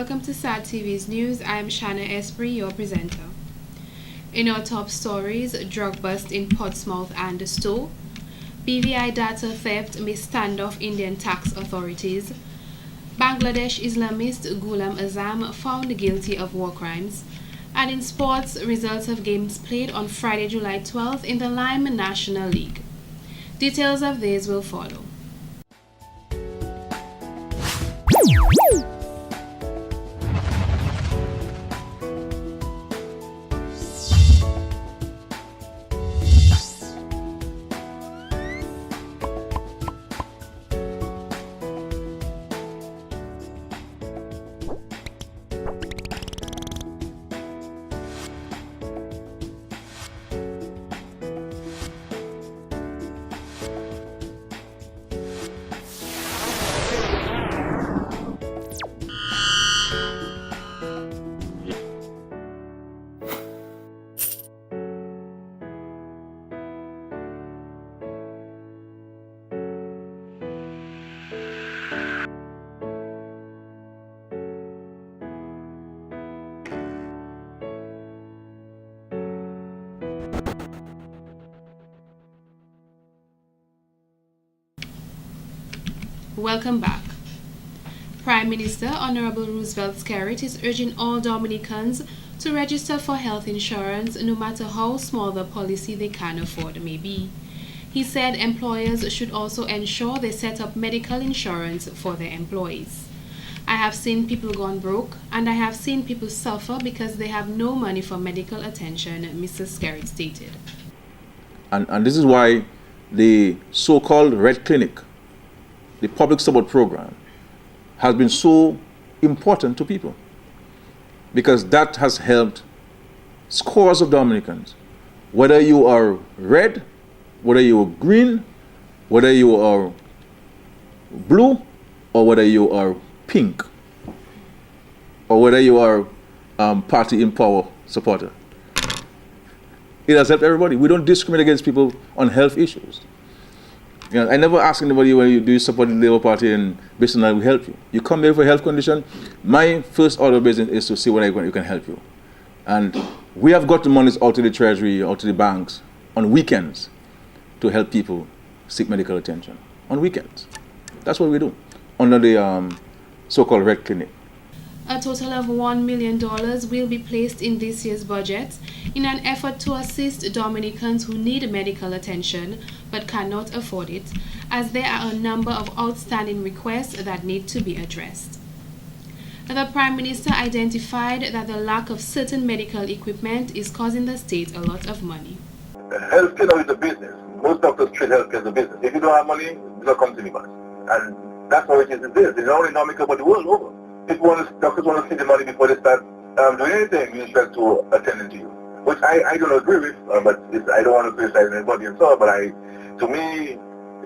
welcome to SAD TV's news. I am Shanna Esprit, your presenter. In our top stories, drug bust in Portsmouth and Stowe, BVI data theft may stand off Indian tax authorities, Bangladesh Islamist Ghulam Azam found guilty of war crimes, and in sports, results of games played on Friday, July 12th in the Lime National League. Details of these will follow. Welcome back. Prime Minister Honorable Roosevelt Skerrit is urging all Dominicans to register for health insurance no matter how small the policy they can afford may be. He said employers should also ensure they set up medical insurance for their employees. I have seen people gone broke and I have seen people suffer because they have no money for medical attention, Mr. Skerrit stated. And this is why the so-called Red Clinic, the public support program, has been so important to people, because that has helped scores of Dominicans, whether you are red, whether you are green, whether you are blue, or whether you are pink, or whether you are party in power supporter. It has helped everybody. We don't discriminate against people on health issues. You know, I never ask anybody when you support the Labour Party and based on that we help you. You come here for a health condition, my first order of business is to see what we can help you. And we have got the monies out to the Treasury, out to the banks on weekends to help people seek medical attention. On weekends. That's what we do under the so-called Red Clinic. A total of $1 million will be placed in this year's budget in an effort to assist Dominicans who need medical attention but cannot afford it, as there are a number of outstanding requests that need to be addressed. The Prime Minister identified that the lack of certain medical equipment is causing the state a lot of money. Healthcare is a business. Most doctors treat healthcare as a business. If you don't have money, you don't come to anybody. And that's how it is in this. It's not only Dominica but the world over. Doctors want to see the money before they start doing anything with respect to attending to you, which I don't agree with, but I don't want to criticize anybody and so on, but to me,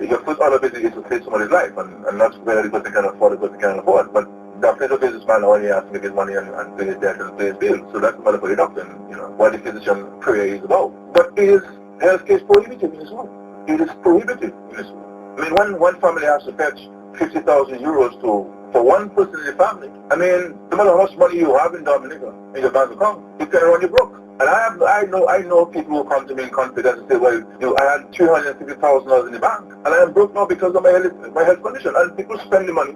your first order basically is to save somebody's life, and not whether the person can afford it, the person can afford. But doctors are businessman only has to make his money and pay his debt and pay his bills, so that's the matter for the doctor, and, you know, what the physician prayer is about. But healthcare is prohibitive in this world. It is prohibitive in this world. I mean, one family has to fetch 50,000 euros for one person in the family. I mean, no matter how much money you have in Dominica in your bank account, you can run you broke. And I know people who come to me in confidence and say, well, I had $250,000 in the bank, and I am broke now because of my health condition. And people spend the money.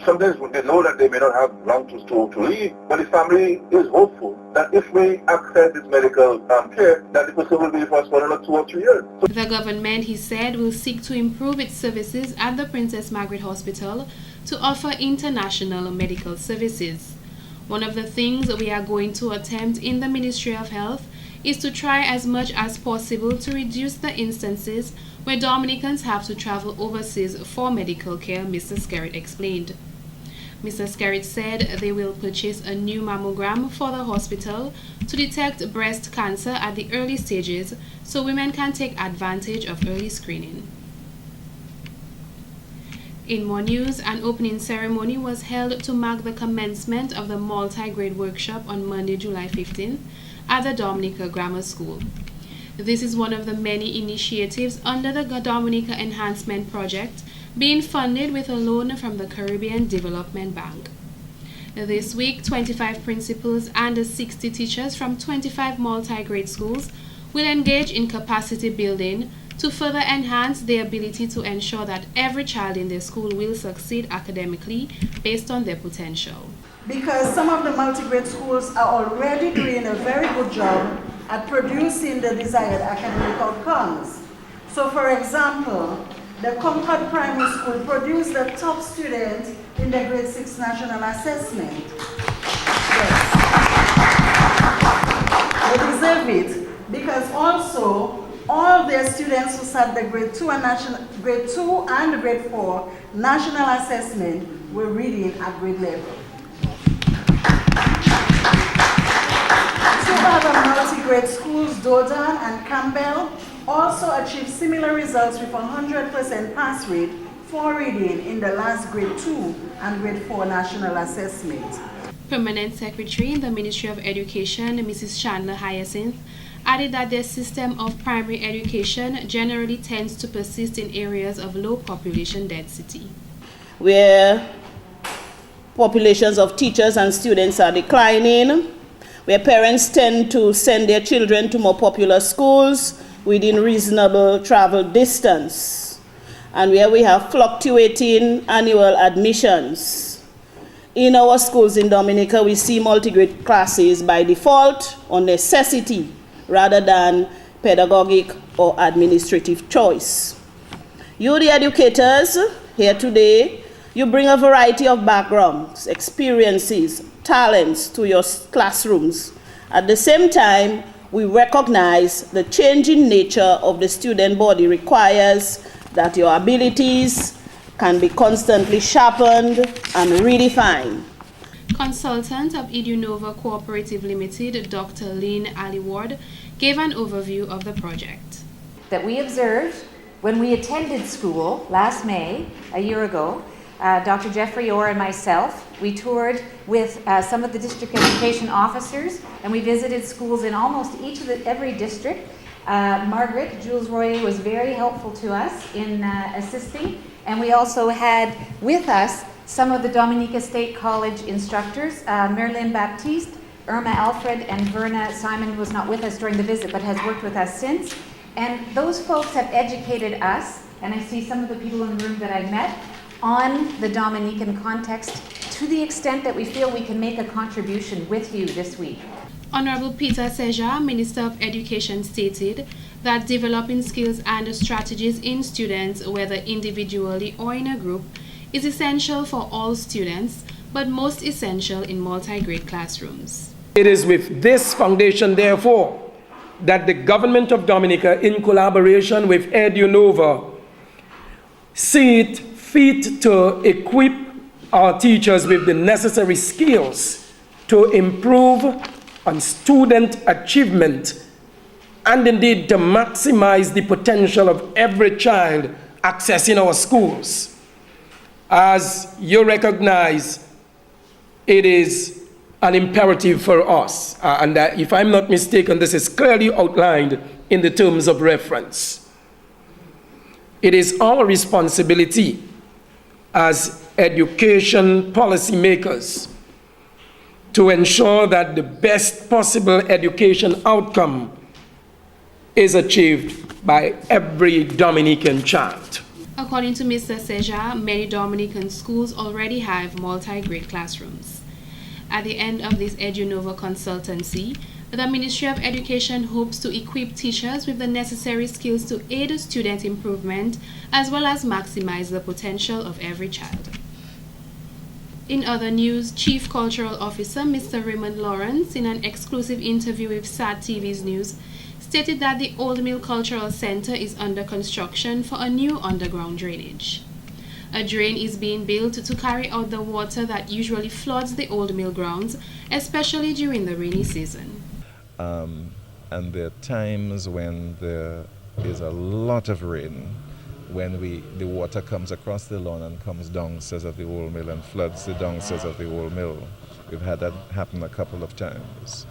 Sometimes they know that they may not have long to live, but the family is hopeful that if we access this medical care, that the person will be with us for another 2 or 3 years. The government, he said, will seek to improve its services at the Princess Margaret Hospital to offer international medical services. One of the things we are going to attempt in the Ministry of Health is to try as much as possible to reduce the instances where Dominicans have to travel overseas for medical care, Mr. Skerrit explained. Mr. Skerrit said they will purchase a new mammogram for the hospital to detect breast cancer at the early stages so women can take advantage of early screening. In more news, an opening ceremony was held to mark the commencement of the multi-grade workshop on Monday, July 15th at the Dominica Grammar School. This is one of the many initiatives under the Dominica Enhancement Project being funded with a loan from the Caribbean Development Bank. This week, 25 principals and 60 teachers from 25 multi-grade schools will engage in capacity building to further enhance their ability to ensure that every child in their school will succeed academically based on their potential. Because some of the multi-grade schools are already doing a very good job at producing the desired academic outcomes. So for example, the Concord Primary School produced the top student in the grade 6 national assessment. Yes. They deserve it because also all their students who sat the grade 2 and grade 4 national assessment were reading at grade level. Two other multi-grade schools, Dodan and Campbell, also achieved similar results with 100% pass rate for reading in the last grade 2 and grade 4 national assessment. Permanent Secretary in the Ministry of Education, Mrs. Chandler Hyacinth, added that their system of primary education generally tends to persist in areas of low population density, where populations of teachers and students are declining, where parents tend to send their children to more popular schools within reasonable travel distance, and where we have fluctuating annual admissions. In our schools in Dominica, we see multi-grade classes by default or necessity rather than pedagogic or administrative choice. You, the educators, here today, you bring a variety of backgrounds, experiences, talents to your classrooms. At the same time, we recognize the changing nature of the student body requires that your abilities can be constantly sharpened and redefined. Consultant of EduNova Cooperative Limited, Dr. Lynn Aliward, gave an overview of the project. That we observed when we attended school last May, a year ago, Dr. Jeffrey Orr and myself, we toured with some of the district education officers, and we visited schools in almost every district. Margaret, Jules Roy, was very helpful to us in assisting, and we also had with us some of the Dominica State College instructors, Marilyn Baptiste, Irma Alfred, and Verna Simon was not with us during the visit, but has worked with us since. And those folks have educated us, and I see some of the people in the room that I met, on the Dominican context to the extent that we feel we can make a contribution with you this week. Honorable Peter Seja, Minister of Education, stated that developing skills and strategies in students, whether individually or in a group, is essential for all students, but most essential in multi-grade classrooms. It is with this foundation, therefore, that the government of Dominica, in collaboration with EduNova, see it fit to equip our teachers with the necessary skills to improve on student achievement and indeed to maximize the potential of every child accessing our schools. As you recognize, it is an imperative for us, and if I'm not mistaken, this is clearly outlined in the terms of reference. It is our responsibility as education policymakers to ensure that the best possible education outcome is achieved by every Dominican child. According to Mr. Seja, many Dominican schools already have multi-grade classrooms. At the end of this EduNova consultancy, the Ministry of Education hopes to equip teachers with the necessary skills to aid student improvement as well as maximize the potential of every child. In other news, Chief Cultural Officer Mr. Raymond Lawrence, in an exclusive interview with SAT TV's News, stated that the Old Mill Cultural Center is under construction for a new underground drainage. A drain is being built to carry out the water that usually floods the Old Mill grounds, especially during the rainy season. And there are times when there is a lot of rain, when the water comes across the lawn and comes downstairs of the Old Mill and floods the downstairs of the Old Mill. We've had that happen a couple of times.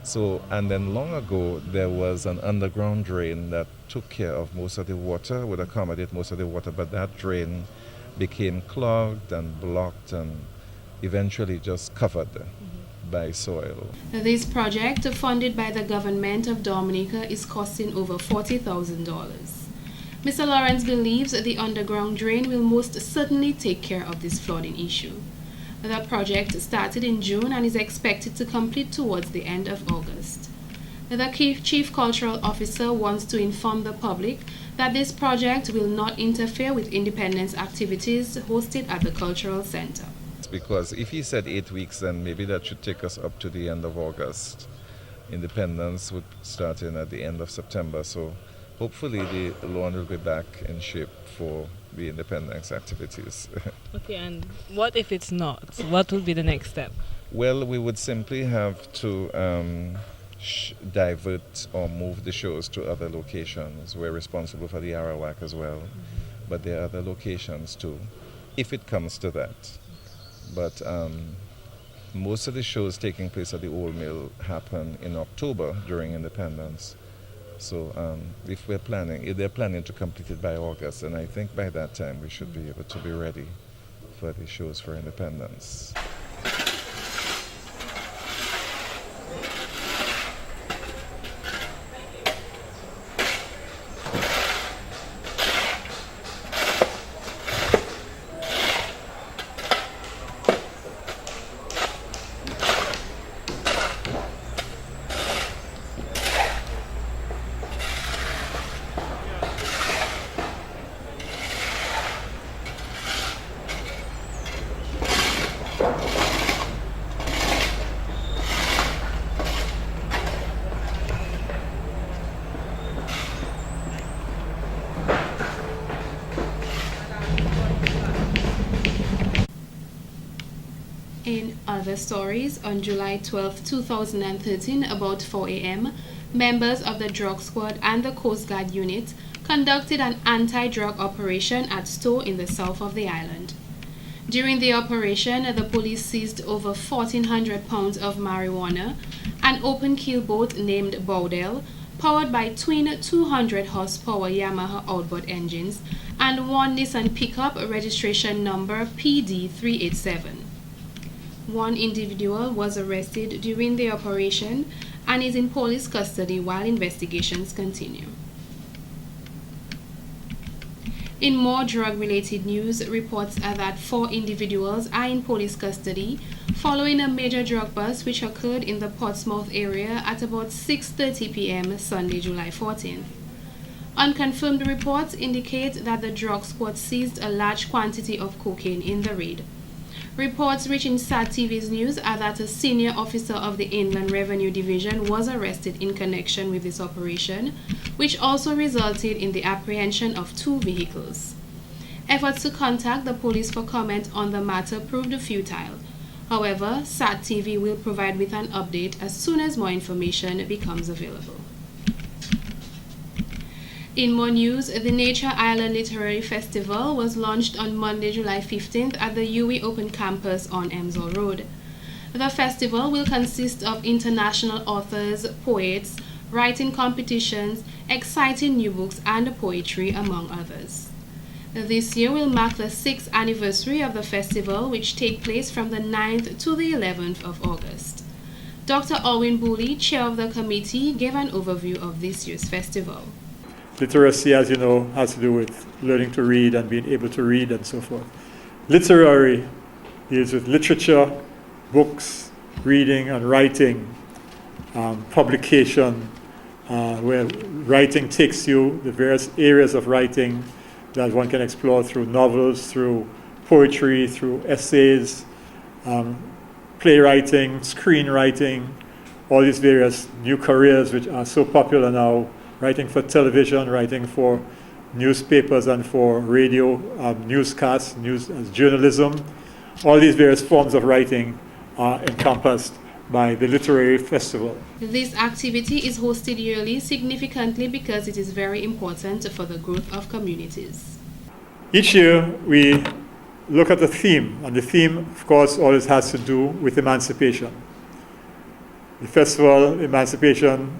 So, and then long ago, there was an underground drain that took care of most of the water, would accommodate most of the water, but that drain became clogged and blocked, and eventually just covered by soil. This project, funded by the government of Dominica, is costing over $40,000. Mr. Lawrence believes the underground drain will most certainly take care of this flooding issue. The project started in June and is expected to complete towards the end of August. The Chief Cultural Officer wants to inform the public that this project will not interfere with Independence activities hosted at the Cultural Center. Because if he said 8 weeks, then maybe that should take us up to the end of August. Independence would start in at the end of September, so hopefully the lawn will be back in shape for the Independence activities. Okay, and what if it's not? What would be the next step? Well, we would simply have to divert or move the shows to other locations. We're responsible for the Arawak as well, but there are other locations too, if it comes to that. But most of the shows taking place at the Old Mill happen in October during Independence. So if they're planning to complete it by August, and I think by that time we should be able to be ready for the shows for Independence. In other stories, on July 12, 2013, about 4 a.m., members of the Drug Squad and the Coast Guard unit conducted an anti-drug operation at Stowe in the south of the island. During the operation, the police seized over 1,400 pounds of marijuana, an open-keel boat named Bowdell, powered by twin 200-horsepower Yamaha outboard engines, and one Nissan pickup registration number PD387. One individual was arrested during the operation and is in police custody while investigations continue. In more drug-related news, reports are that 4 individuals are in police custody following a major drug bust which occurred in the Portsmouth area at about 6:30 p.m. Sunday, July 14th. Unconfirmed reports indicate that the drug squad seized a large quantity of cocaine in the raid. Reports reaching SAT-TV's news are that a senior officer of the Inland Revenue Division was arrested in connection with this operation, which also resulted in the apprehension of 2 vehicles. Efforts to contact the police for comment on the matter proved futile. However, SAT-TV will provide with an update as soon as more information becomes available. In more news, the Nature Island Literary Festival was launched on Monday, July 15th at the UWI Open Campus on Emsall Road. The festival will consist of international authors, poets, writing competitions, exciting new books, and poetry, among others. This year will mark the 6th anniversary of the festival, which takes place from the 9th to the 11th of August. Dr. Alwyn Booley, chair of the committee, gave an overview of this year's festival. Literacy, as you know, has to do with learning to read and being able to read and so forth. Literary deals with literature, books, reading and writing, publication, where writing takes you, the various areas of writing that one can explore through novels, through poetry, through essays, playwriting, screenwriting, all these various new careers which are so popular now. Writing for television, writing for newspapers and for radio, newscasts, journalism. All these various forms of writing are encompassed by the Literary Festival. This activity is hosted yearly significantly because it is very important for the growth of communities. Each year we look at the theme, and the theme, of course, always has to do with emancipation. The festival, emancipation,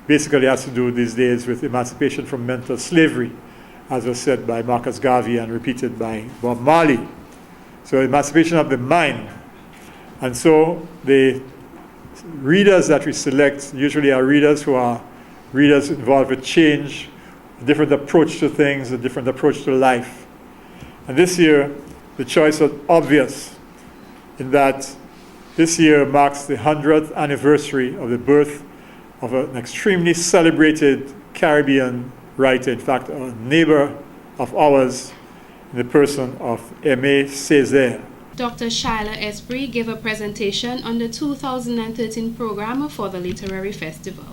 basically has to do these days with emancipation from mental slavery, as was said by Marcus Garvey and repeated by Bob Marley. So emancipation of the mind And so the readers that we select usually are readers who are readers involved with change, a different approach to things, a different approach to life. And this year, the choice was obvious in that this year marks the 100th anniversary of the birth of an extremely celebrated Caribbean writer, in fact, a neighbor of ours, in the person of Aimé Césaire. Dr. Shyla Esprit gave a presentation on the 2013 program for the Literary Festival.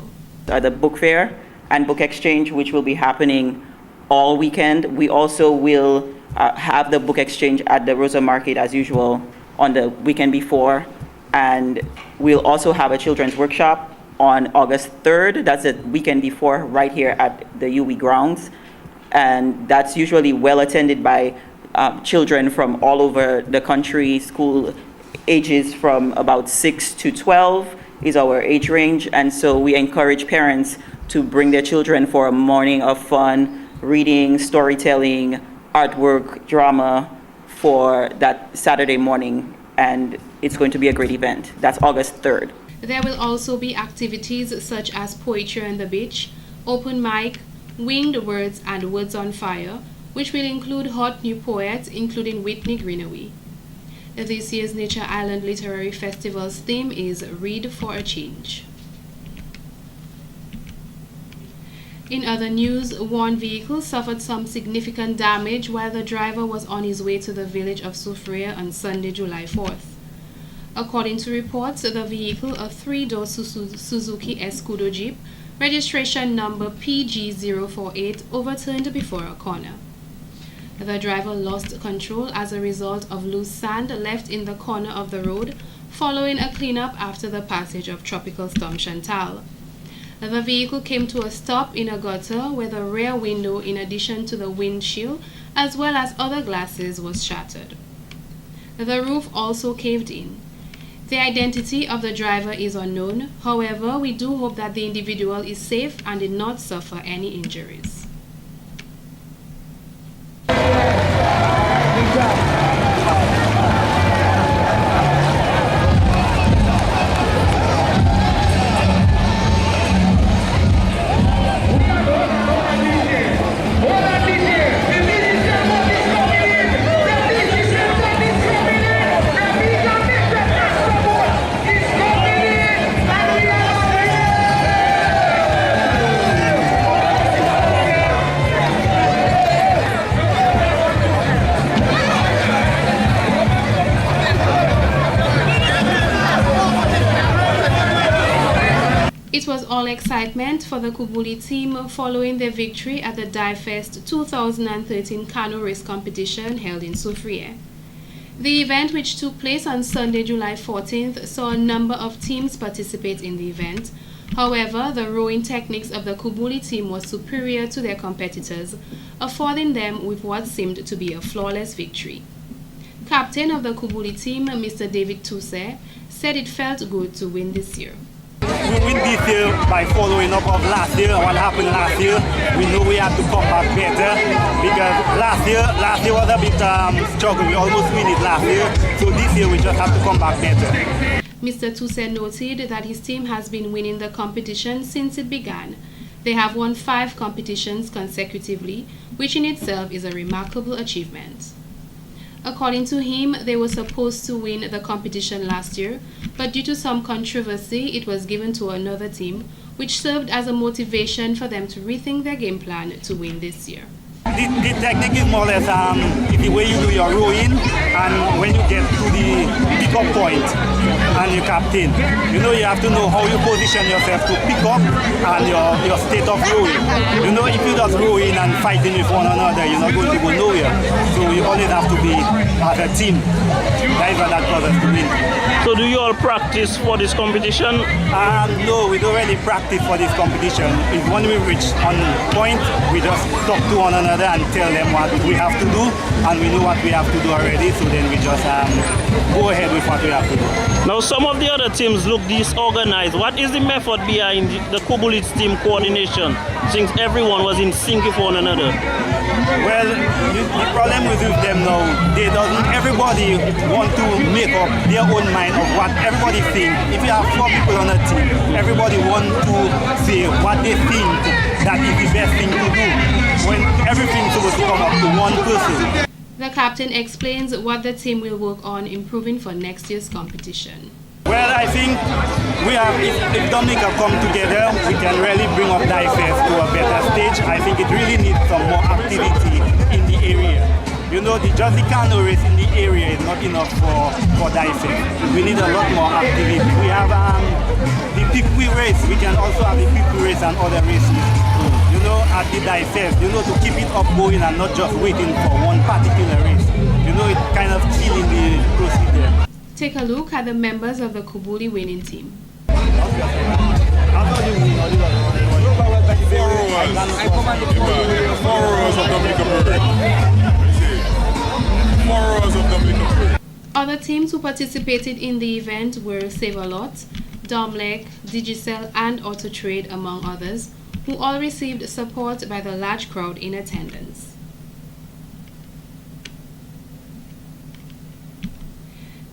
The book fair and book exchange, which will be happening all weekend. We also will have the book exchange at the Rosa Market as usual on the weekend before. And we'll also have a children's workshop on August 3rd. That's the weekend before, right here at the UWI grounds. And that's usually well attended by children from all over the country. School ages from about 6 to 12 is our age range. And so we encourage parents to bring their children for a morning of fun, reading, storytelling, artwork, drama for that Saturday morning. And it's going to be a great event. That's August 3rd. There will also be activities such as Poetry on the Beach, Open Mic, Winged Words and Words on Fire, which will include hot new poets, including Whitney Greenaway. This year's Nature Island Literary Festival's theme is Read for a Change. In other news, one vehicle suffered some significant damage while the driver was on his way to the village of Soufriere on Sunday, July 4th. According to reports, the vehicle, a 3-door Suzuki Escudo Jeep, registration number PG048, overturned before a corner. The driver lost control as a result of loose sand left in the corner of the road following a cleanup after the passage of Tropical Storm Chantal. The vehicle came to a stop in a gutter where the rear window, in addition to the windshield, as well as other glasses, was shattered. The roof also caved in. The identity of the driver is unknown. However, we do hope that the individual is safe and did not suffer any injuries. It was all excitement for the Kubuli team following their victory at the DIFest 2013 canoe race competition held in Soufriere. The event, which took place on Sunday, July 14th, saw a number of teams participate in the event. However, the rowing techniques of the Kubuli team was superior to their competitors, affording them with what seemed to be a flawless victory. Captain of the Kubuli team, Mr. David Toussaint, said it felt good to win this year. We win this year by following up of last year. What happened last year, we know we have to come back better because last year was a bit struggle. We almost win it last year, so this year we just have to come back better. Mr. Toussaint noted that his team has been winning the competition since it began. They have won 5 competitions consecutively, which in itself is a remarkable achievement. According to him, they were supposed to win the competition last year, but due to some controversy, it was given to another team, which served as a motivation for them to rethink their game plan to win this year. The technique is more or less the way you do your rowing, and when you get to the pick-up point and you captain, you know you have to know how you position yourself to pick up and your state of rowing. You know, if you just rowing and fighting with one another, you're not going to go nowhere. So you always have to be as a team. That is what that causes to win. So do you all practice for this competition? No, we don't really practice for this competition. It's when we reach on point, we just talk to one another and tell them what we have to do, and we know what we have to do already, so then we just go ahead with what we have to do. Now some of the other teams look disorganized. What is the method behind the Kubulitz team coordination, since everyone was in sync with one another? Well, the problem with them now, everybody want to make up their own mind of what everybody thinks. If you have 4 people on a team, everybody want to say what they think that is the best thing to do, when everything's supposed to come up to one person. The captain explains what the team will work on improving for next year's competition. Well, I think if Dominica come together, we can really bring up DIFES to a better stage. I think it really needs some more activity in the area. You know, just the canoe race in the area is not enough for DIFES. We need a lot more activity. We have the Piqui race. We can also have the Piqui race and other races, you know, at the DIFES, you know, to keep it up going and not just waiting for one particular race. You know, it kind of killing the procedure. Take a look at the members of the Kubuli winning team. 4 rows of Dominica Bird. 4 rows of Dominica Bird. Other teams who participated in the event were Save-A-Lot, Domlec, Digicel and Autotrade, among others, who all received support by the large crowd in attendance.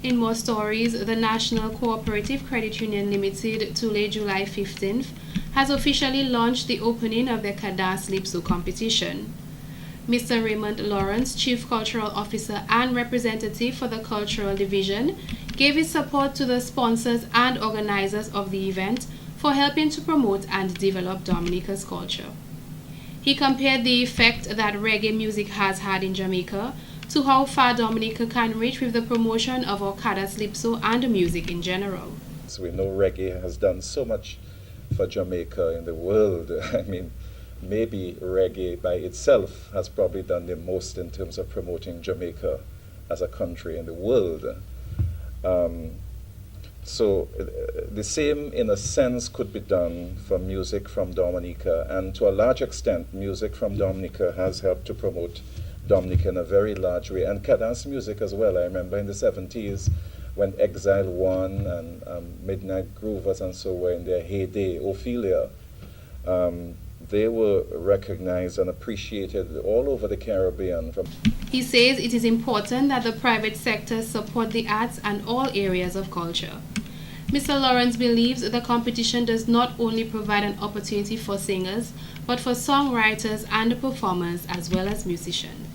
In more stories, the National Cooperative Credit Union Limited, Tule July 15th, has officially launched the opening of their Kadas Lipso competition. Mr. Raymond Lawrence, Chief Cultural Officer and representative for the Cultural Division, gave his support to the sponsors and organizers of the event for helping to promote and develop Dominica's culture. He compared the effect that reggae music has had in Jamaica to how far Dominica can reach with the promotion of our Kadas Lipso and music in general. So we know reggae has done so much for Jamaica in the world. I mean, maybe reggae by itself has probably done the most in terms of promoting Jamaica as a country in the world. So the same, in a sense, could be done for music from Dominica, and to a large extent, music from Dominica has helped to promote Dominica in a very large way, and Kadas music as well. I remember in the 70s when Exile One and Midnight Groovers and so were in their heyday, Ophelia, they were recognized and appreciated all over the Caribbean. He says it is important that the private sector support the arts and all areas of culture. Mr. Lawrence believes the competition does not only provide an opportunity for singers, but for songwriters and performers as well as musicians.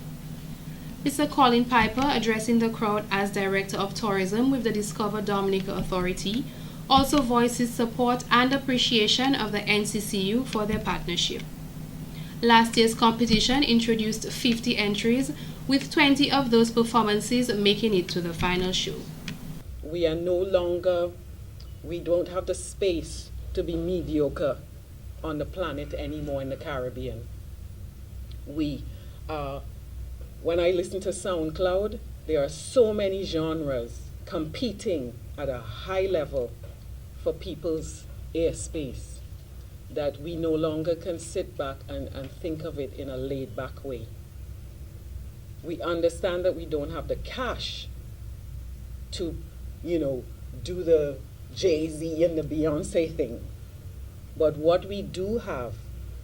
Mr. Colin Piper, addressing the crowd as Director of Tourism with the Discover Dominica Authority, also voiced his support and appreciation of the NCCU for their partnership. Last year's competition introduced 50 entries, with 20 of those performances making it to the final show. We don't have the space to be mediocre on the planet anymore in the Caribbean. When I listen to SoundCloud, there are so many genres competing at a high level for people's airspace that we no longer can sit back and think of it in a laid-back way. We understand that we don't have the cash to, do the Jay-Z and the Beyonce thing. But what we do have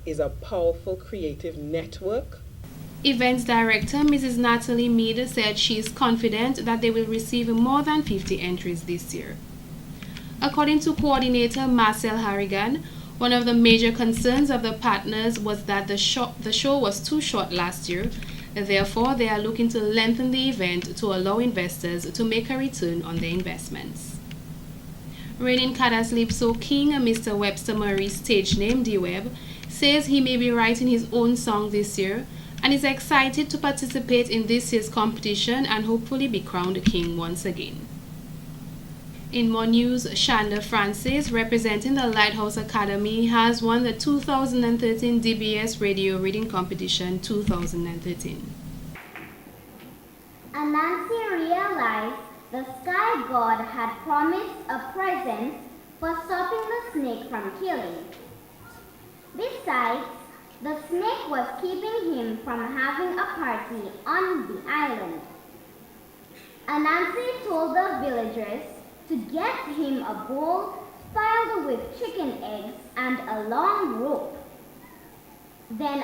is a powerful creative network. Events Director Mrs. Natalie Mead said she is confident that they will receive more than 50 entries this year. According to Coordinator Marcel Harrigan, one of the major concerns of the partners was that the show was too short last year. Therefore, they are looking to lengthen the event to allow investors to make a return on their investments. Reigning Kadas Lipso King, Mr. Webster Murray's stage name, D-Web, says he may be writing his own song this year and is excited to participate in this year's competition and hopefully be crowned king once again. In more news, Shanda Francis, representing the Lighthouse Academy, has won the 2013 DBS Radio Reading Competition 2013. Anansi realized the sky god had promised a present for stopping the snake from killing. Besides, The snake was keeping him from having a party on the island. Anansi told the villagers to get him a bowl filled with chicken eggs and a long rope. Then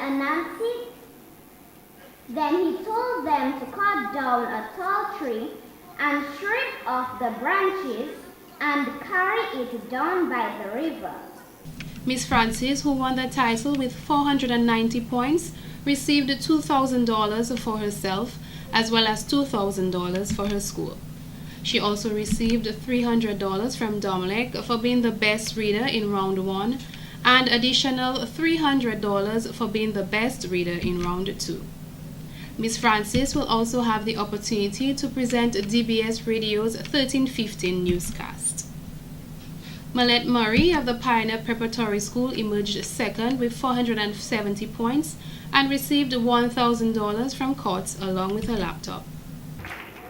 he told them to cut down a tall tree and strip off the branches and carry it down by the river. Miss Francis, who won the title with 490 points, received $2,000 for herself as well as $2,000 for her school. She also received $300 from Dominic for being the best reader in round 1 and additional $300 for being the best reader in round 2. Miss Francis will also have the opportunity to present DBS Radio's 1315 newscast. Malette Murray of the Pioneer Preparatory School emerged second with 470 points and received $1,000 from Courts along with a laptop.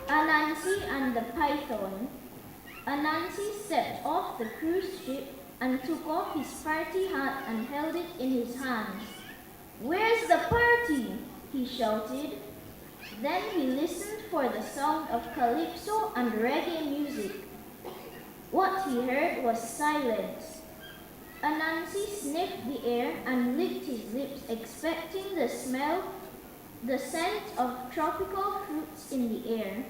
Anansi and the Python. Anansi stepped off the cruise ship and took off his party hat and held it in his hands. "Where's the party?" he shouted. Then he listened for the sound of calypso and reggae music. What he heard was silence. Anansi sniffed the air and licked his lips, expecting the scent of tropical fruits in the air.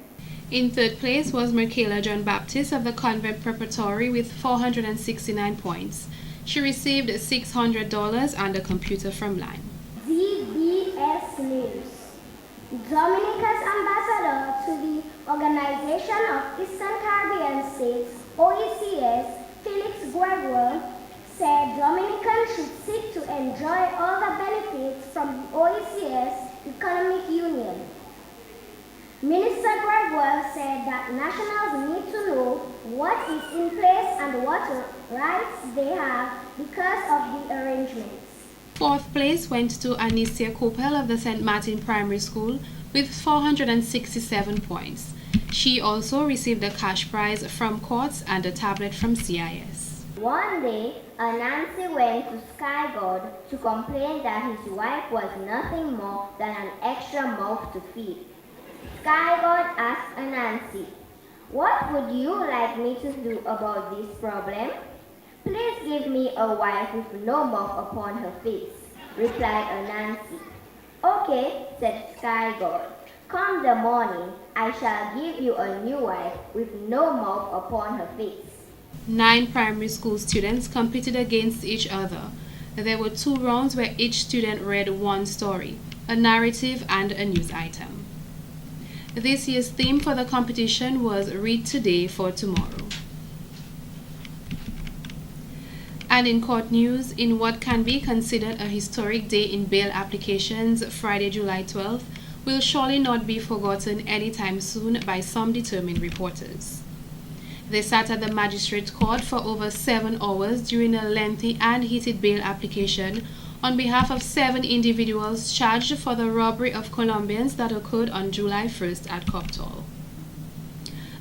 In third place was Michaela John Baptist of the Convent Preparatory with 469 points. She received $600 and a computer from Lime. DBS News. Dominica's ambassador to the Organization of Eastern Caribbean States, OECS, Felix Gregoire, said Dominicans should seek to enjoy all the benefits from the OECS Economic Union. Minister Gregoire said that nationals need to know what is in place and what rights they have because of the arrangements. Fourth place went to Anicia Coppel of the St. Martin Primary School with 467 points. She also received a cash prize from Courts and a tablet from CIS. One day, Anansi went to Sky God to complain that his wife was nothing more than an extra mouth to feed. Sky God asked Anansi, "What would you like me to do about this problem?" "Please give me a wife with no mouth upon her face," replied Anansi. "Okay," said Sky God. "Come the morning, I shall give you a new wife with no mouth upon her face." 9 primary school students competed against each other. There were 2 rounds where each student read one story, a narrative and a news item. This year's theme for the competition was Read Today for Tomorrow. And in court news, in what can be considered a historic day in bail applications, Friday, July 12th, will surely not be forgotten anytime soon by some determined reporters. They sat at the magistrate court for over 7 hours during a lengthy and heated bail application on behalf of 7 individuals charged for the robbery of Colombians that occurred on July 1st at Coptol.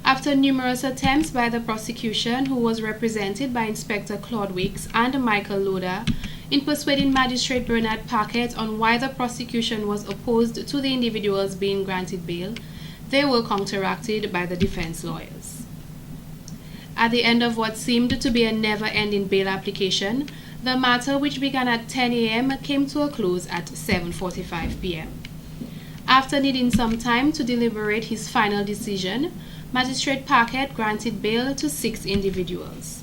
After numerous attempts by the prosecution, who was represented by Inspector Claude Weeks and Michael Loda, in persuading Magistrate Bernard Paquette on why the prosecution was opposed to the individuals being granted bail, they were counteracted by the defense lawyers. At the end of what seemed to be a never-ending bail application, the matter, which began at 10 a.m., came to a close at 7:45 p.m. After needing some time to deliberate his final decision, Magistrate Paquette granted bail to 6 individuals.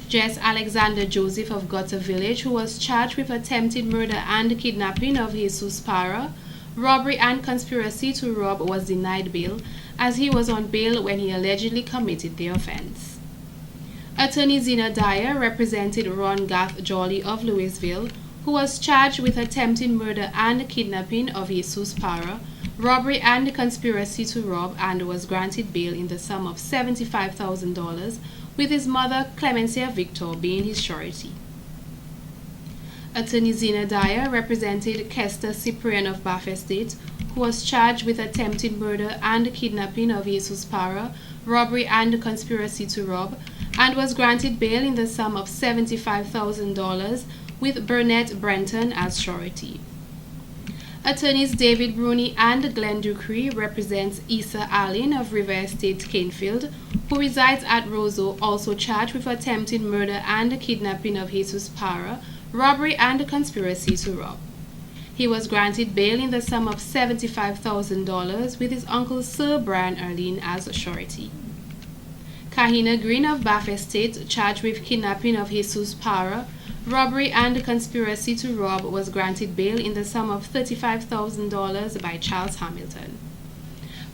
Jess Alexander Joseph of Gutter Village, who was charged with attempted murder and kidnapping of Jesus Parra, robbery and conspiracy to rob, was denied bail as he was on bail when he allegedly committed the offense. Attorney Zena Dyer represented Ron Gath Jolly of Louisville, who was charged with attempted murder and kidnapping of Jesus Parra, robbery and conspiracy to rob, and was granted bail in the sum of $75,000, with his mother Clemencia Victor being his surety. Attorney Zena Dyer represented Kester Cyprian of Bath Estate, who was charged with attempted murder and kidnapping of Jesus Parra, robbery and conspiracy to rob, and was granted bail in the sum of $75,000, with Burnett Brenton as surety. Attorneys David Bruni and Glenn Ducree represents Issa Allen of River Estate, Canefield, who resides at Roseau, also charged with attempted murder and kidnapping of Jesus Parra, robbery and conspiracy to rob. He was granted bail in the sum of $75,000 with his uncle Sir Brian Erlin as surety. Kahina Green of Bath Estate, charged with kidnapping of Jesus Parra, robbery and conspiracy to rob, was granted bail in the sum of $35,000 by Charles Hamilton.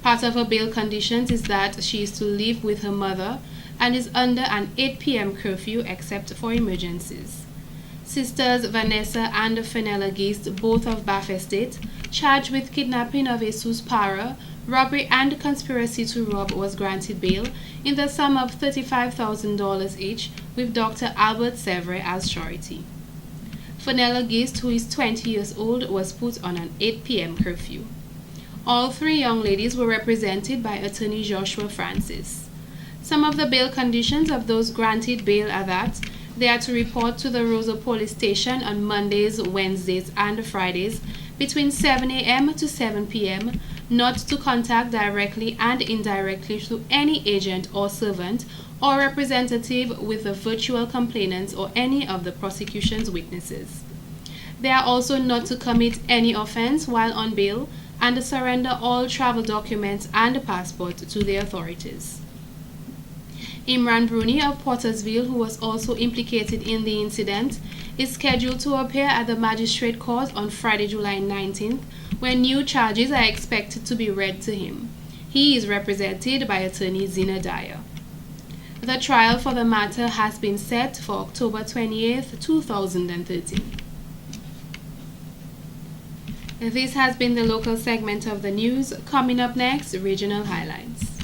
Part of her bail conditions is that she is to live with her mother and is under an 8 p.m. curfew except for emergencies. Sisters Vanessa and Fenella Geist, both of Bath Estate, charged with kidnapping of Jesus Parra, robbery and conspiracy to rob, was granted bail in the sum of $35,000 each, with Dr. Albert Sevre as surety. Fenella Geist, who is 20 years old, was put on an 8 p.m. curfew. All three young ladies were represented by attorney Joshua Francis. Some of the bail conditions of those granted bail are that they are to report to the Roseau Police Station on Mondays, Wednesdays, and Fridays between 7 a.m. to 7 p.m., not to contact directly and indirectly through any agent or servant or representative with the virtual complainants or any of the prosecution's witnesses. They are also not to commit any offense while on bail and surrender all travel documents and passport to the authorities. Imran Bruni of Pottersville, who was also implicated in the incident, is scheduled to appear at the Magistrate Court on Friday, July 19th, when new charges are expected to be read to him. He is represented by attorney Zina Dyer. The trial for the matter has been set for October 28th, 2013. This has been the local segment of the news. Coming up next, regional highlights.